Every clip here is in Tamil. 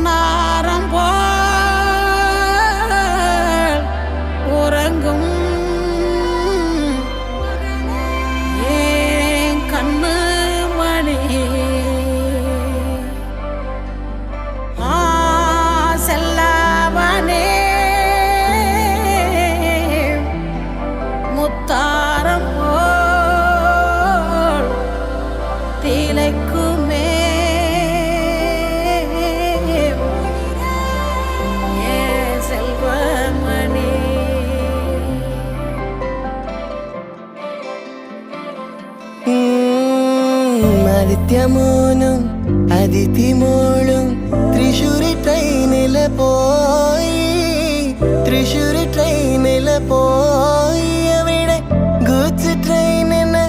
பொன்னாரம் போல் உறங்கும் ஏன் கண்ணு மணி செல்லவனே முத்தாரம் போல் திளைக்குமே ആദിത്യമോനും അതിഥിമോളും തൃശ്ശൂരി ട്രെയിനില് പോയി അവിടെ ഗൂഡ്സ് ട്രെയിനിന്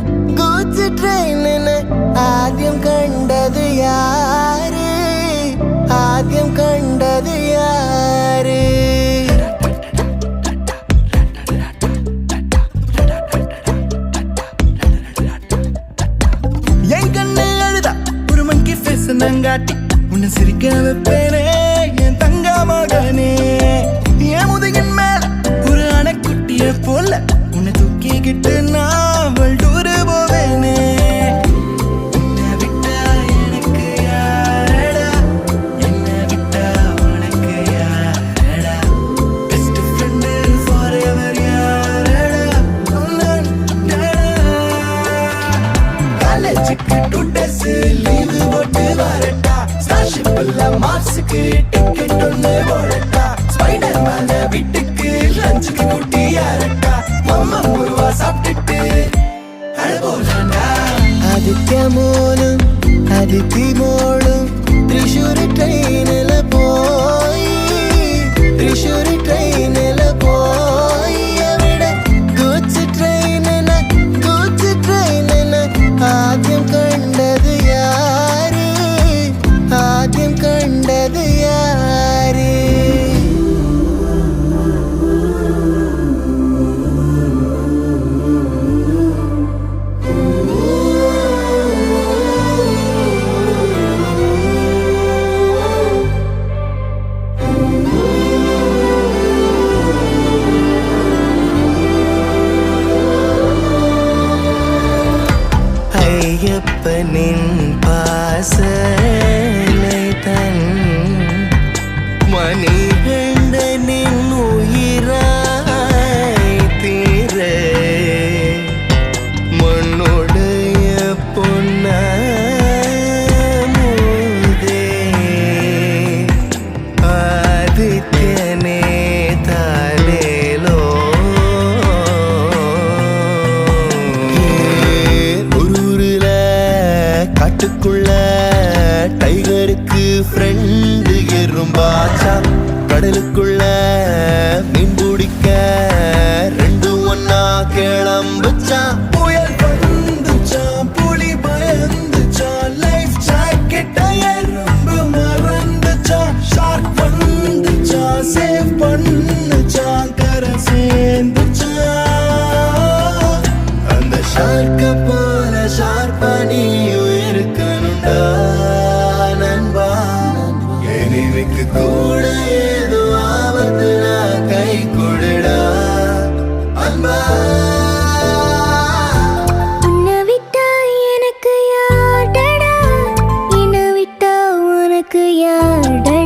ആദ്യം കണ്ടത് യാര് என் கண்ணு அழுதா ஒரு மங்கி ஃபேஸ் நங்காட்டி உன்னை சிரிக்க வைப்பேனே என் தங்க மகனே என் முதுகின் மேல ஒரு அணைக்குட்டிய போல உன்னை தூக்கிக்கிட்டு நான் டூரு போவேனே உன்னை விட்டா எனக்கு யாரடா என்னை விட்டா உனக்கு யாரடா பெஸ்ட் ஃப்ரெண்டு ஃபாரெவர் யாரடா காலேஜுக்கு 2 days லீவு போட்டு வரட்டா ஸ்டார்ஷிப்ல மார்ஸுக்கு டிக்கெட் ஒன்று போடட்டா ஸ்பைடர் மேன வீட்டுக்கு லஞ்சுக்கு கூட்டி யாரட்டா மம்மா முருவா சாப்பிட்டுட்டு அழகோலாண்டா ആദിത്യമോനും അതിഥിമോളും തൃശ്ശൂരി ട്രെയിനില് പോയി അവിടെ ഗൂഡ്സ് ട്രെയിനിന് ആദ്യം കണ്ടത് യാര് ஐயப்பனின் பாசனை தன் மணிகண்டனின் உயிராய் தீர மண்ணுடைய பொன்னமுதே ஆதித்யனே தாலேலோ காட்டுக்குள்ள டைகருக்கு ஃப்ரெண்டு எறும்பாச்சா கடலுக்குள்ள மீன் பிடிக்க 2 ஒன்னா கிளம்புச்சா புயல் வந்துச்சான் புலி பயந்துச்சான் லைஃப் ஜாக்கெட்ட எறும்பு மறந்துச்சான் ஷார்க் வந்துச்சான் சேவ் பண்ணுச்சான் கரை சேர்ந்துச்சான் அந்த ஷார்க்க போல ஷார்ப்பா நீயும் இருக்கணும்டா நண்பா எனிமிக்கு கூட ஏதோ ஆபத்துனா கை கொடுடா அன்பா உன்னை விட்டா எனக்கு யார்டா என்னை விட்டா உனக்கு யார்டா